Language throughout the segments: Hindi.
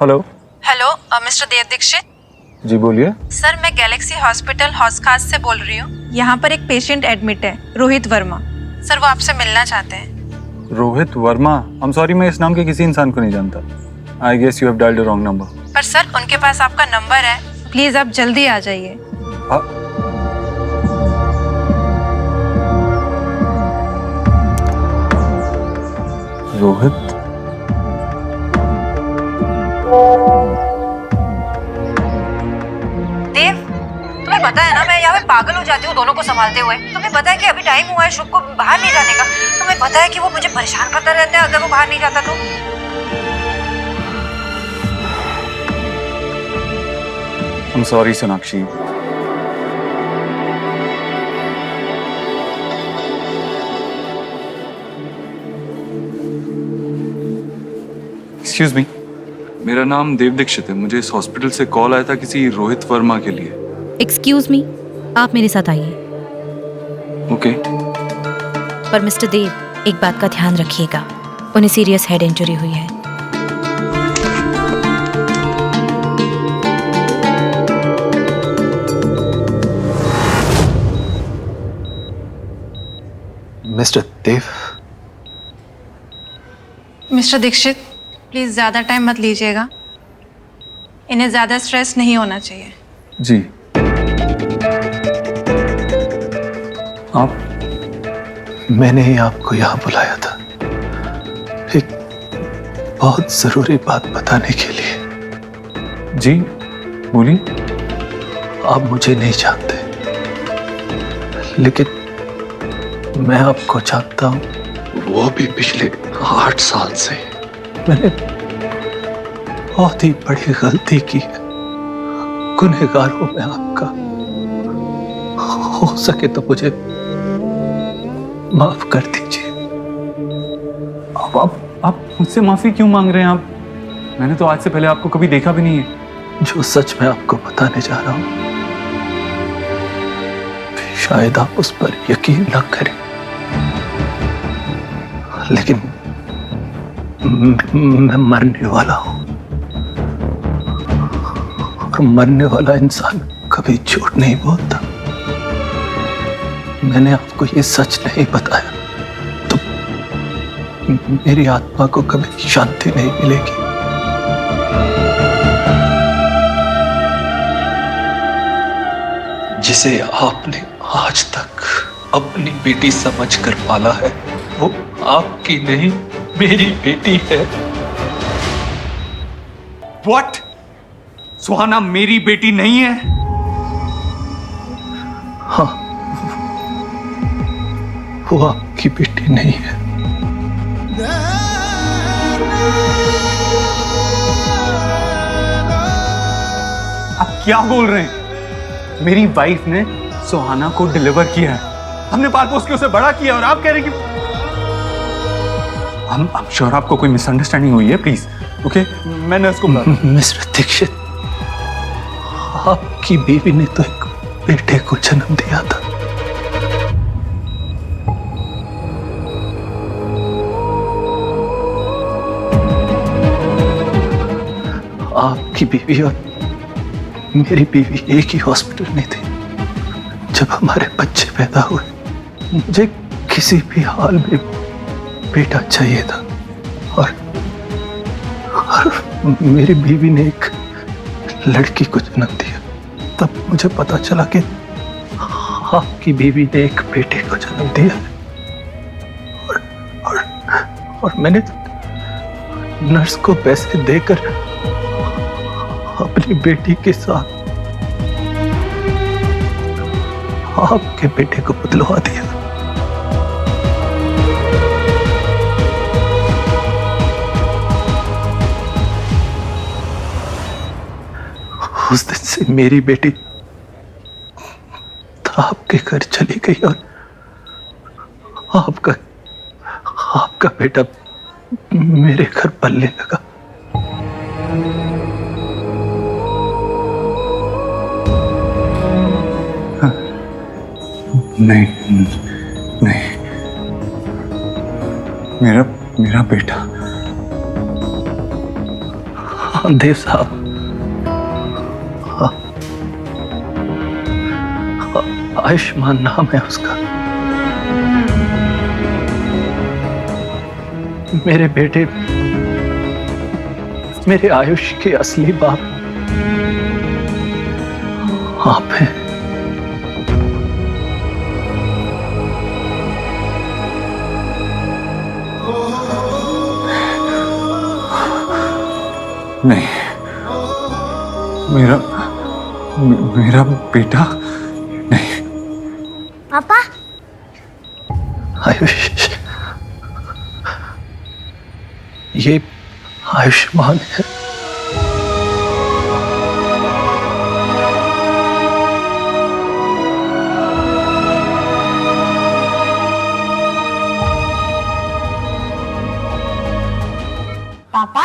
हेलो। हेलो मिस्टर देव दीक्षित। जी बोलिए। सर मैं गैलेक्सी हॉस्पिटल हौस खास से बोल रही हूँ। यहाँ पर एक पेशेंट एडमिट है, रोहित वर्मा। सर वो आपसे मिलना चाहते हैं। रोहित वर्मा? I'm sorry, मैं इस नाम के किसी इंसान को नहीं जानता। I guess you have dialed the wrong number. पर सर उनके पास आपका नंबर है, प्लीज आप जल्दी आ जाइए। रोहित? देव, तुम्हें पता है ना मैं यहाँ पे पागल हो जाती हूँ दोनों को संभालते हुए। तुम्हें पता है कि अभी टाइम हुआ है शुभ को बाहर नहीं जाने का। तुम्हें पता है कि वो मुझे परेशान करता रहता है अगर वो बाहर नहीं जाता तो। I'm sorry Sonakshi. Excuse me, मेरा नाम देव दीक्षित है। मुझे इस हॉस्पिटल से कॉल आया था किसी रोहित वर्मा के लिए। एक्सक्यूज मी, आप मेरे साथ आइए। ओके। पर मिस्टर देव, एक बात का ध्यान रखिएगा, उन्हें सीरियस हेड इंजरी हुई है। Mister Dev. Mister Dikshit please ज्यादा टाइम मत लीजिएगा, इन्हें ज्यादा स्ट्रेस नहीं होना चाहिए। जी। आप? मैंने ही आपको यहाँ बुलाया था एक बहुत जरूरी बात बताने के लिए। जी बोलिए। आप मुझे नहीं जानते, लेकिन मैं आपको जानता हूँ, वो भी पिछले 8 साल से। मैंने बहुत ही बड़ी गलती की है। गुनहगार हूं मैं आपका। हो सके तो मुझे माफ कर दीजिए। आप मुझसे माफी क्यों मांग रहे हैं? आप, मैंने तो आज से पहले आपको कभी देखा भी नहीं है। जो सच मैं आपको बताने जा रहा हूं, शायद आप उस पर यकीन ना करें, लेकिन मैं मरने वाला हूं। और मरने वाला इंसान कभी झूठ नहीं बोलता। मैंने आपको ये सच नहीं बताया तो मेरी आत्मा को कभी शांति नहीं मिलेगी। जिसे आपने आज तक अपनी बेटी समझकर पाला है, वो आपकी नहीं मेरी बेटी है। What? सुहाना मेरी बेटी नहीं है? हाँ, वो आपकी बेटी नहीं है। आप क्या बोल रहे हैं? मेरी वाइफ ने सुहाना को डिलीवर किया है, हमने पाल पोस के उसे बड़ा किया, और आप कह रहे हैं कि हम श्योर आपको कोई मिसअंडरस्टैंडिंग हुई है। प्लीज ओके, मैं नर्स को मिस्टर दीक्षित, आपकी बीवी ने तो एक बेटे को जन्म दिया था। आपकी बीवी और मेरी बीवी एक ही हॉस्पिटल में थी। जब हमारे बच्चे पैदा हुए, मुझे किसी भी हाल में बेटा चाहिए था, और मेरी बीवी ने एक लड़की को जन्म दिया। तब मुझे पता चला कि आपकी बीवी ने एक बेटे को जन्म दिया है। और मैंने नर्स को पैसे देकर अपनी बेटी के साथ आपके बेटे को बदलवा दिया। उस दिन से मेरी बेटी आपके घर चली गई, और आपका बेटा मेरे घर पलने लगा। नहीं नहीं, मेरा बेटा देव साहब, आयुष्मान नाम है उसका। मेरे बेटे, मेरे आयुष के असली बाप आप हैं। नहीं, मेरा बेटा नहीं। पापा, आयुष, ये आयुष्मान है। पापा,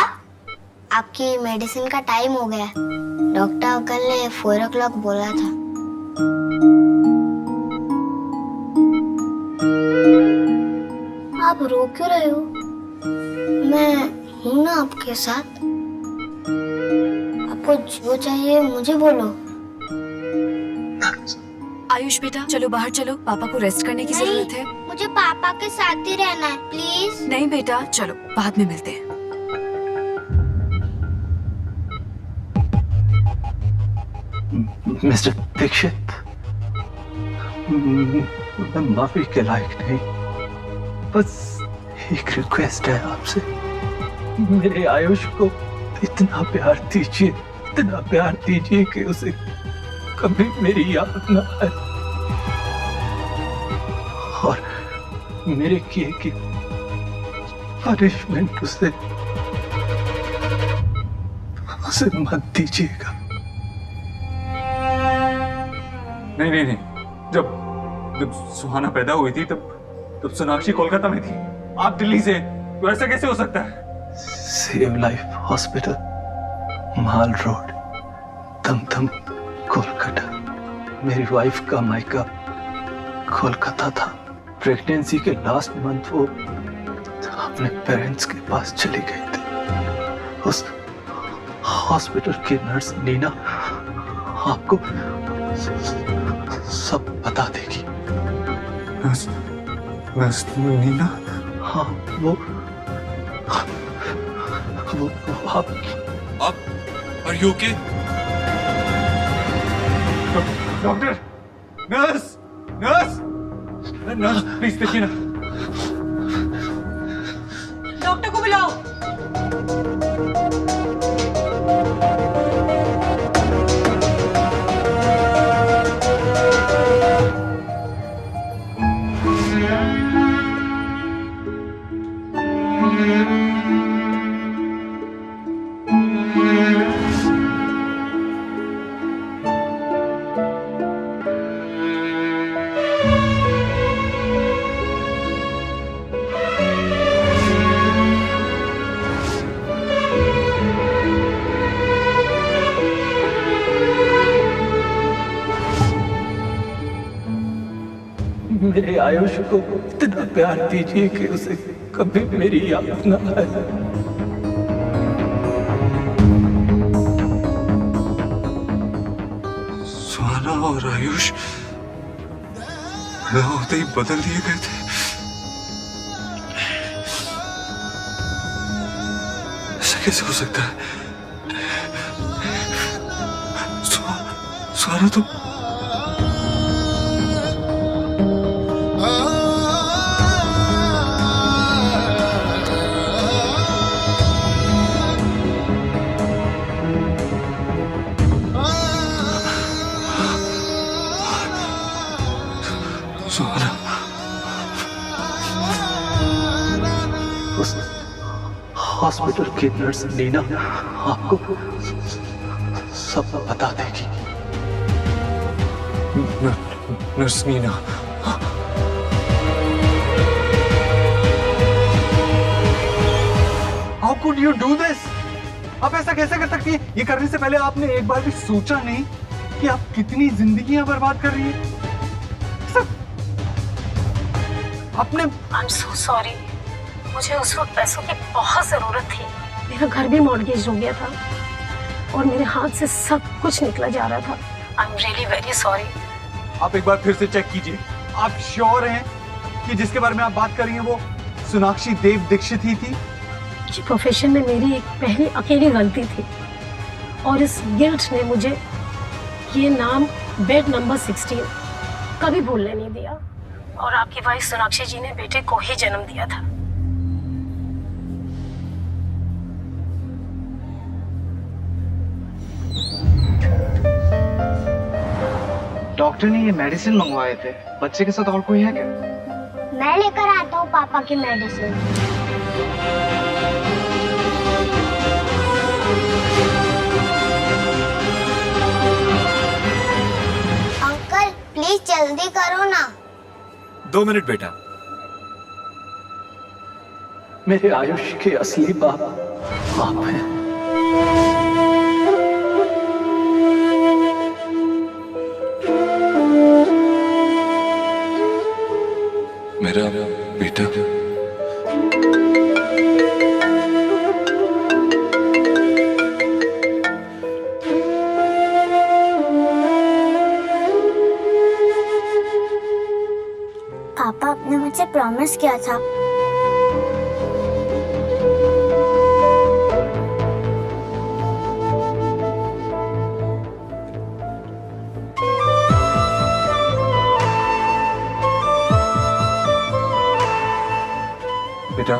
आपकी मेडिसिन का टाइम हो गया। डॉक्टर अंकल ने 4 o'clock बोला था। आप रो क्यों रहे हो? मैं हूं ना आपके साथ। आपको जो चाहिए मुझे बोलो। आयुष बेटा, चलो बाहर चलो, पापा को रेस्ट करने की जरूरत है। मुझे पापा के साथ ही रहना है, प्लीज। नहीं बेटा, चलो बाद में मिलते हैं। मिस्टर दीक्षित, मैं माफी के लायक नहीं, बस एक रिक्वेस्ट है आपसे। मेरे आयुष को इतना प्यार दीजिए, इतना प्यार दीजिए कि उसे कभी मेरी याद न आए, और मेरे किए की पनिशमेंट उसे मत दीजिएगा। नहीं, जब सुहाना पैदा हुई थी तब सोनाक्षी कोलकाता में थी, आप दिल्ली से, तो ऐसा कैसे हो सकता है? सेव लाइफ हॉस्पिटल, माल रोड, दमदम, कोलकाता। मेरी वाइफ का मायका कोलकाता था। प्रेगनेंसी के लास्ट मंथ वो अपने पेरेंट्स के पास चली गई थी। उस हॉस्पिटल की नर्स नीना आपको सब बता देगी। नर्स नीना? हाँ, वो आप Are you okay? Doctor, nurse, please देखिए ना। डॉक्टर को बुलाओ। मेरे आयुष को इतना प्यार दीजिए कि उसे कभी मेरी याद न आए। सुहाना और आयुष पैदा होते ही बदल दिए गए थे। ऐसा कैसे हो सकता है? सुहाना तो उस हॉस्पिटल की नर्स नीना आपको सब बता देगी। Nurse Neena? How could you do this? आप ऐसा कैसे कर सकती हैं? ये करने से पहले आपने एक बार भी सोचा नहीं कि आप कितनी जिंदगियां बर्बाद कर रही हैं? आपने I'm so sorry. मुझे उस वक्त पैसों की बहुत जरूरत थी। मेरा घर भी मॉर्गेज हो गया था। और मेरे हाथ से सब कुछ निकला जा रहा था। I am really very sorry. आप एक बार फिर से चेक कीजिए। आप श्योर हैं कि जिसके बारे में आप बात कर रही हैं वो सोनाक्षी देव दीक्षित ही थी? ये प्रोफेशन में मेरी एक पहली अकेली गलती थी और इस गिल्ट ने मुझे ये नाम बेड नंबर 16 कभी भूलने नहीं दिया। और आपकी वाइफ सोनाक्षी जी ने बेटे को ही जन्म दिया था। डॉक्टर ने ये मेडिसिन मंगवाए थे, बच्चे के साथ और कोई है क्या? मैं लेकर आता हूँ पापा की मेडिसिन। अंकल प्लीज जल्दी करो ना। 2 मिनट बेटा। मेरे आयुष के असली बाप आप हैं। मेरा बेटा। पापा आपने मुझे प्रॉमिस किया था। बेटा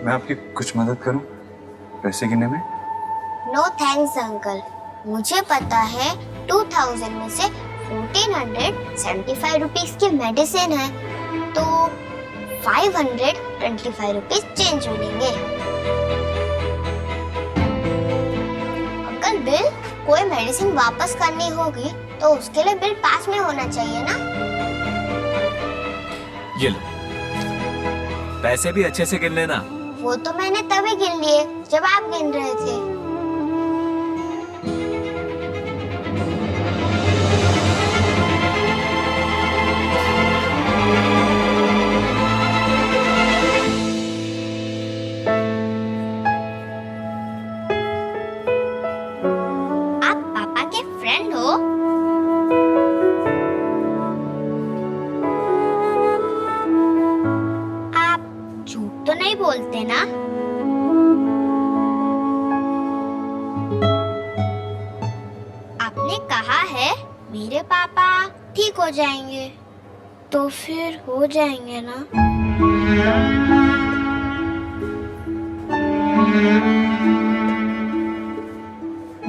मैं आपकी कुछ मदद करूं पैसे गिनने में? नो थैंक्स अंकल, मुझे पता है 2000 में से 1475 रुपीस की मेडिसिन है तो 525 रुपीस चेंज मिलेंगे। अंकल बिल कोई मेडिसिन वापस करनी होगी तो उसके लिए बिल पास में होना चाहिए ना। ये लो, पैसे भी अच्छे से गिन लेना। वो तो मैंने तभी गिन लिए जब आप गिन रहे थे। आप पापा के फ्रेंड हो? आप झूठ तो नहीं बोलते ना? आपने कहा है मेरे पापा ठीक हो जाएंगे तो फिर हो जाएंगे ना?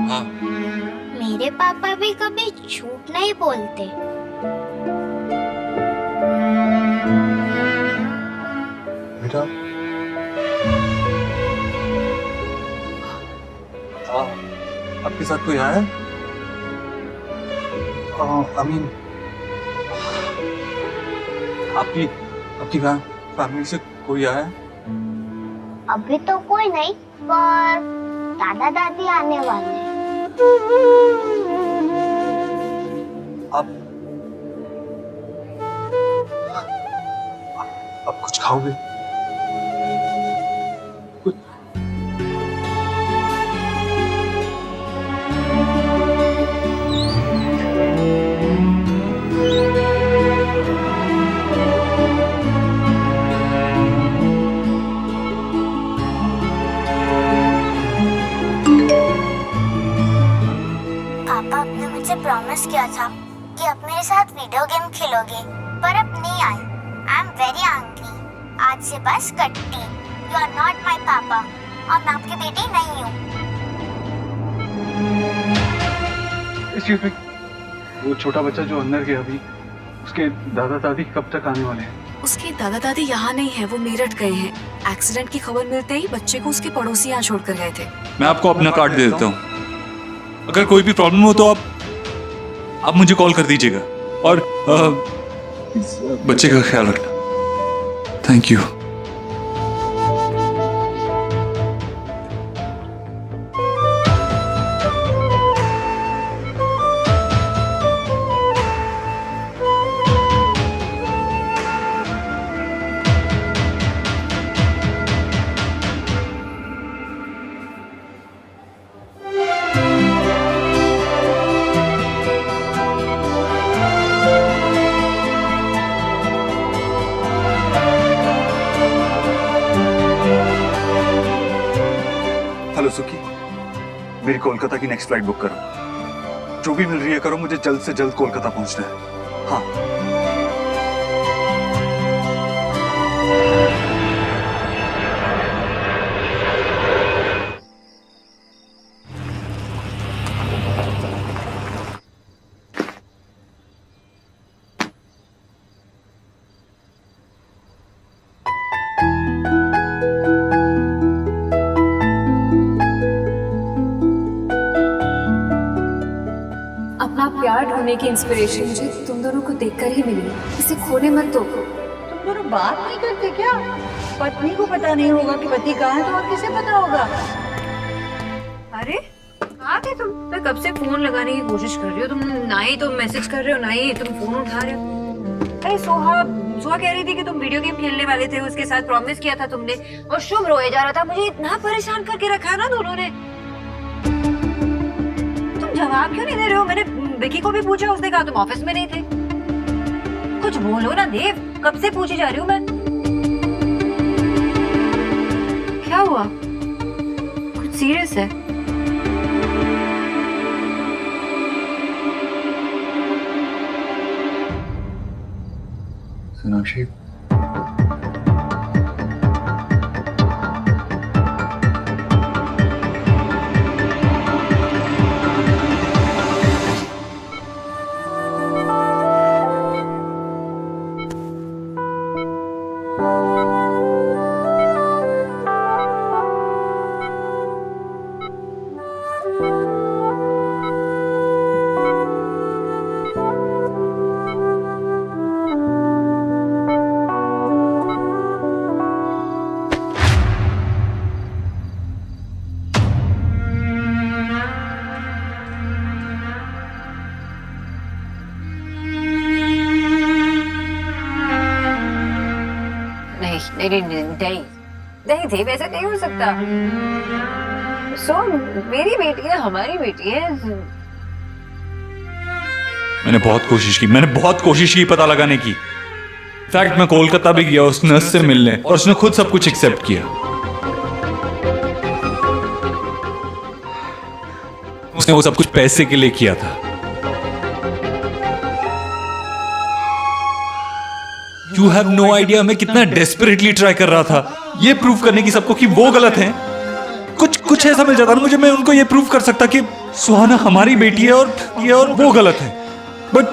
हाँ। मेरे पापा भी कभी झूठ नहीं बोलते। बेटा आपके साथ कोई आया है? अमीन आपकी फैमिली से कोई आया है? अभी तो कोई नहीं पर दादा दादी आने वाले हैं। आप कुछ खाओगे? कुछ? पापा आपने मुझे प्रॉमिस किया था कि आप मेरे साथ वीडियो गेम खेलोगे पर अब नहीं आए। I am very angry. आज से बस कट्टी। यू आर नॉट माय पापा और मैं आपकी बेटी नहीं हूँ। एक्सक्यूज मी, वो छोटा बच्चा जो अंदर गया अभी, उसके दादा दादी कब तक आने वाले हैं? उसके दादा दादी यहाँ नहीं है, वो मेरठ गए हैं। एक्सीडेंट की खबर मिलते ही बच्चे को उसके पड़ोसी यहाँ छोड़कर गए थे। मैं आपको अपना कार्ड दे देता हूँ। अगर कोई भी प्रॉब्लम हो तो आप मुझे कॉल कर दीजिएगा और बच्चे का ख्याल रखना। Thank you. सुखी, मेरी कोलकाता की नेक्स्ट फ्लाइट बुक करो। जो भी मिल रही है करो, मुझे जल्द से जल्द कोलकाता पहुंचना है। हाँ। अपना प्यार ढूंढने की इंस्पिरेशन मुझे तुम दोनों को देखकर ही मिली। इसे खोने मत दो। तुम दोनों बात नहीं करते क्या? पत्नी को पता नहीं होगा कि पति कहाँ है तो और किसे पता होगा? अरे कहाँ थे तुम? मैं कब से फोन लगाने की कोशिश कर रही हो, तुम ना ही तो मैसेज कर रहे हो ना ही तुम फोन उठा रहे हो। अरे सोहा कह रही थी कि तुम वीडियो गेम खेलने वाले थे, उसके साथ प्रॉमिस किया था तुमने, और शुभ रोए जा रहा था। मुझे इतना परेशान करके रखा ना दोनों ने। तुम जवाब क्यों नहीं दे रहे हो? मैंने विकी को भी पूछा, उसने कहा तुम ऑफिस में नहीं थे। कुछ बोलो ना देव, कब से पूछी जा रही हूँ मैं। क्या हुआ? कुछ सीरियस है? सोनाक्षी, नहीं थे, वैसे नहीं हो सकता। सो मेरी बेटी है, हमारी बेटी है। मैंने बहुत कोशिश की पता लगाने की। फैक्ट मैं कोलकाता भी गया उस नर्स से मिलने, और उसने खुद सब कुछ एक्सेप्ट किया। उसने वो सब कुछ पैसे के लिए किया था। You have no idea मैं कितना डेस्परेटली ट्राई कर रहा था ये प्रूव करने की सबको कि वो गलत हैं। कुछ ऐसा मिल जाता ना मुझे, मैं उनको ये प्रूव कर सकता कि सुहाना हमारी बेटी है और वो गलत है। बट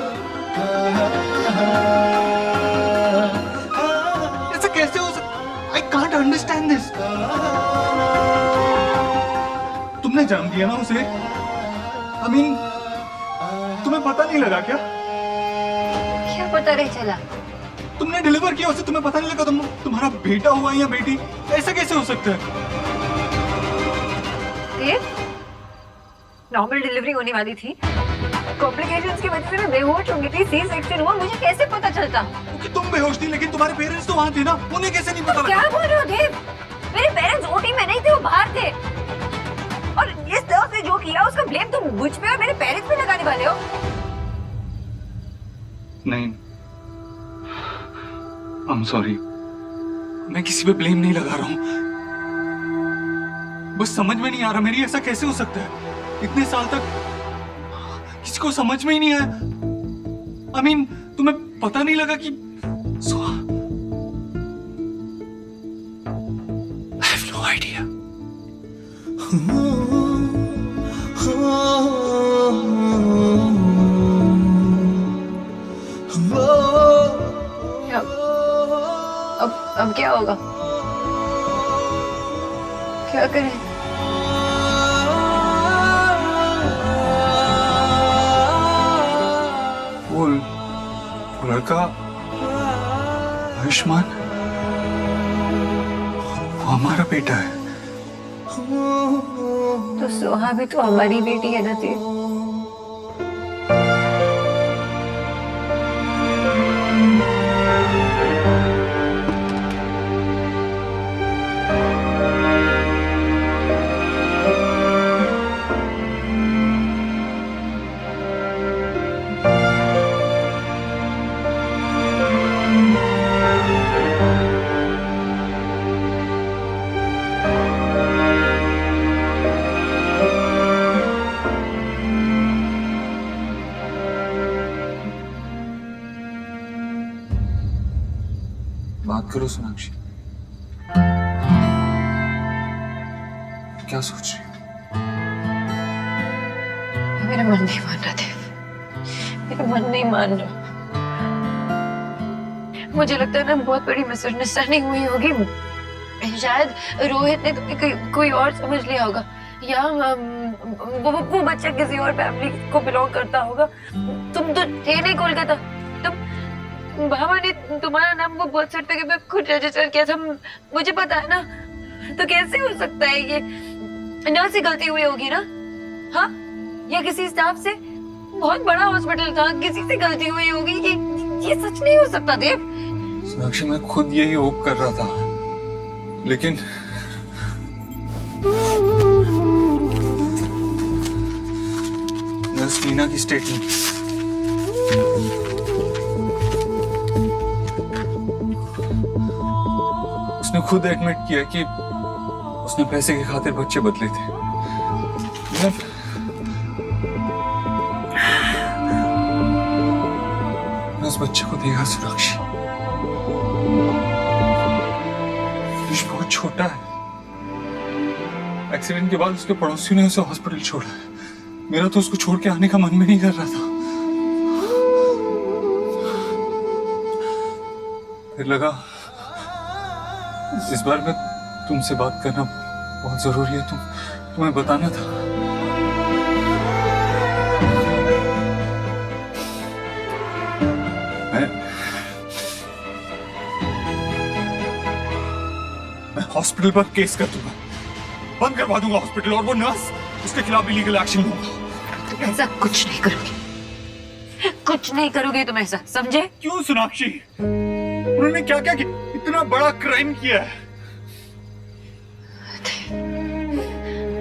ऐसा कैसे हो सकता? I can't understand this. तुमने जान दिया ना उसे? I mean, तुम्हें पता नहीं लगा क्या? क्या पता नहीं चला? तुमने डिलीवर किया उसे, तुम्हें पता नहीं लगा तुम्हारा बेटा हुआ या बेटी? ऐसा कैसे हो सकता है? नॉर्मल डिलीवरी होने वाली थी, कॉम्प्लिकेशंस की वजह से मैं बेहोश हो गई थी, सी सेक्शन हुआ, मुझे कैसे पता चलता? क्योंकि तुम बेहोश थी, लेकिन तुम्हारे पेरेंट्स तो वहां थे ना, उन्हें कैसे नहीं पता लगा? क्या बोल रहे हो देव? मेरे पेरेंट्स ओटी में नहीं थे, वो बाहर थे। और इस तरह से जो किया उसका ब्लेम तुम मुझ पे और मेरे पेरेंट्स पे लगाने वाले हो? नहीं, I'm sorry, मैं किसी पे ब्लेम नहीं लगा रहा हूं। बस समझ में नहीं आ रहा मेरी, ऐसा कैसे हो सकता है? इतने साल तक किसी को समझ में ही नहीं आया। I mean, तुम्हें पता नहीं लगा कि I have no idea. अब क्या होगा? क्या करें? वो लड़का आयुष्मान, वो हमारा बेटा है। तो सोहा भी तो हमारी बेटी है ना देव। बात करो सोनाक्षी, क्या सोच रही हो? मेरा मन नहीं मान रहा देव, मेरा मन नहीं मान रहा। मुझे लगता है ना बहुत बड़ी मिसअंडरस्टैंडिंग हुई होगी। शायद रोहित ने तुम्हें कोई और समझ लिया होगा, या वो बच्चा किसी और फैमिली को बिलोंग करता होगा। तुम तो थे नहीं कोलकाता, तुम बाबा ने तुम्हारा नाम वो बर्थ सर्टिफिकेट में खुद रजिस्टर किया था, मुझे पता है ना। तो कैसे हो सकता है ये? नर्स से गलती हुई होगी ना? हाँ, या किसी स्टाफ से? बहुत बड़ा हॉस्पिटल था, किसी से गलती हुई होगी। ये सच नहीं हो सकता देव। सोनाक्षी, मैं खुद यही होप कर रहा था, लेकिन नर्स मीना की स्टेटमेंट, उसने खुद एडमिट किया कि उसने पैसे की खातिर बच्चे बदले थे। मैं उस बच्चे को देखा सोनाक्षी, युष बहुत छोटा है। एक्सीडेंट के बाद उसके पड़ोसियों ने उसे हॉस्पिटल छोड़ा है। मेरा तो उसको छोड़ के आने का मन भी नहीं कर रहा था। फिर लगा इस बार में तुमसे बात करना बहुत जरूरी है, तुम्हें बताना था। मैं हॉस्पिटल पर केस कर दूंगा, बंद करवा दूंगा हॉस्पिटल, और वो नर्स, उसके खिलाफ भी लीगल एक्शन लूंगा। तुम ऐसा कुछ नहीं करोगे, कुछ नहीं करोगे तुम ऐसा, समझे? क्यों सोनाक्षी? उन्होंने क्या क्या किया? इतना बड़ा क्राइम किया है।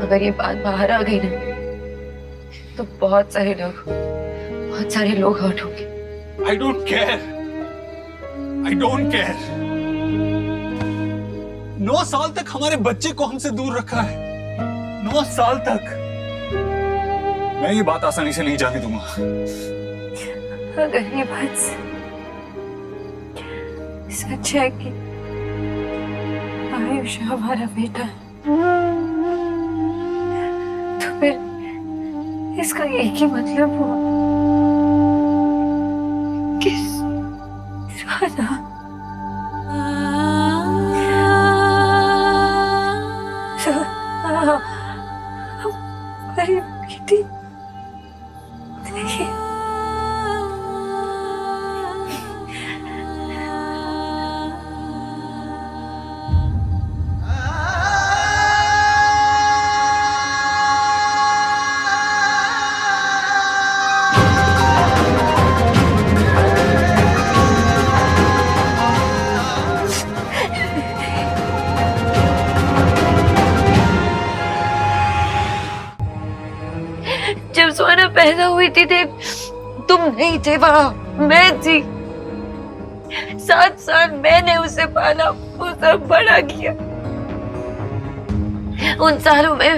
अगर ये बात बाहर आ गई ना, तो बहुत सारे लोग हर्ट होंगे। I don't care. I don't care. 9 साल तक हमारे बच्चे को हमसे दूर रखा है, 9 साल तक। मैं ये बात आसानी से नहीं जाने दूंगा। अगर ये बात सच है कि आयुष हमारा बेटा है, तो फिर इसका एक ही मतलब हुआ कि राधा हमारी बेटी नहीं। जब सुहाना पैदा हुई थी देव, तुम नहीं थे वहां, मैं थी। 7 साल मैंने उसे पाला, उसे बड़ा किया। उन सालों में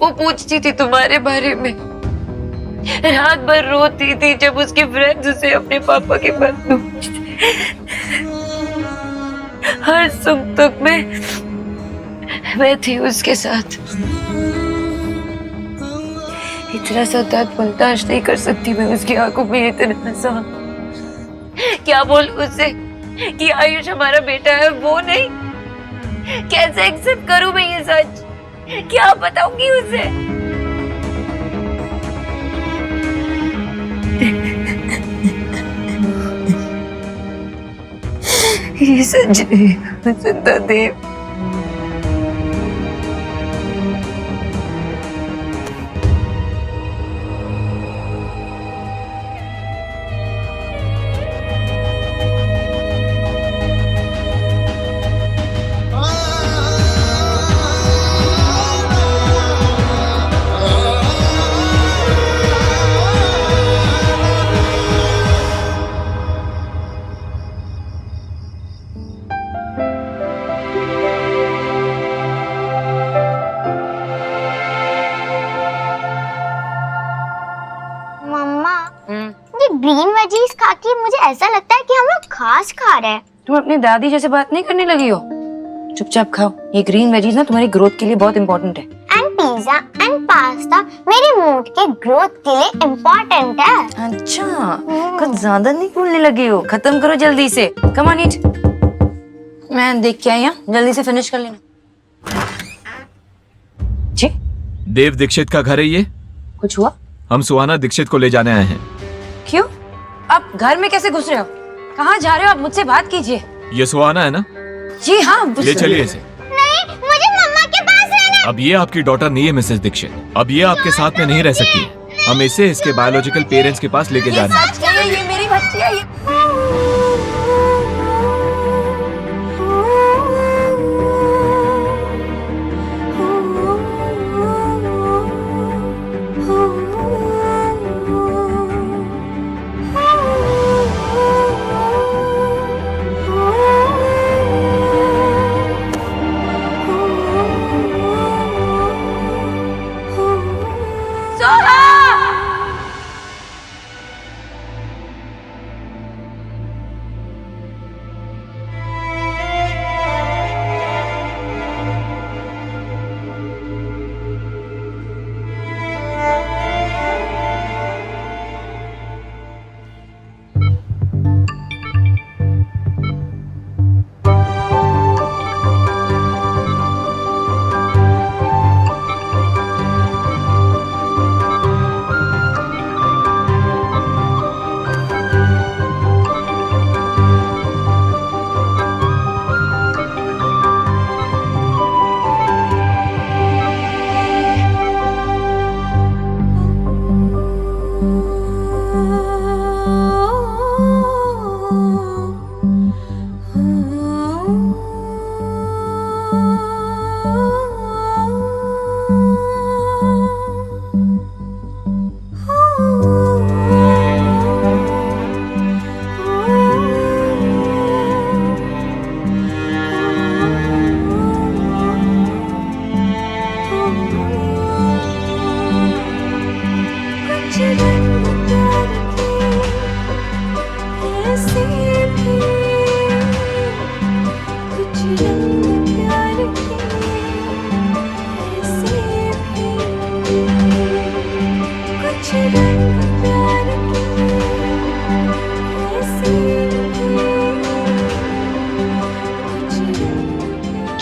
वो पूछती थी तुम्हारे बारे में, रात भर रोती थी जब उसके फ्रेंड्स उसे अपने पापा के बारे में पूछते। हर सुख दुख में मैं थी उसके साथ। इतना सा दर्द बर्दाश्त नहीं कर सकती मैं उसकी आंखों में इतना सा। क्या बोलूं उससे कि आयुष हमारा बेटा है, वो नहीं? कैसे एक्सेप्ट करूं मैं ये सच? क्या बताऊंगी उसे? ये सच है जिंदा देव। मम्मा, ये ग्रीन वेजीज खा के मुझे ऐसा लगता है कि हम लोग घास खा रहे हैं। तुम अपनी दादी जैसे बात नहीं करने लगी हो। चुपचाप खाओ, ये ग्रीन वेजीज ना तुम्हारी ग्रोथ के लिए बहुत इंपॉर्टेंट है। एंड पिज्जा एंड पास्ता मेरे मूड के ग्रोथ के लिए इम्पोर्टेंट है। अच्छा, कुछ ज्यादा नहीं बोलने लगी हो। खत्म करो जल्दी से। कम ऑन ईट। मैं देख के आई हूँ, जल्दी से फिनिश कर लेना। जी, देव दीक्षित का घर है ये? कुछ हुआ? हम सुहाना दीक्षित को ले जाने आए हैं। क्यों? आप घर में कैसे घुस रहे हो? कहाँ जा रहे हो आप? मुझसे बात कीजिए। ये सुहाना है ना? जी हाँ। ले चलिए इसे। नहीं, मुझे मम्मा के पास रहना। अब ये आपकी डॉटर नहीं है मिसेस दीक्षित। अब ये आपके साथ में नहीं रह सकती। हम इसे इसके बायोलॉजिकल पेरेंट्स के पास लेके जा रहे हैं। ये मेरी बच्ची है।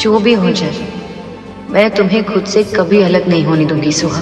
जो भी हो जाए, मैं तुम्हें खुद से कभी अलग नहीं होने दूंगी सुहा।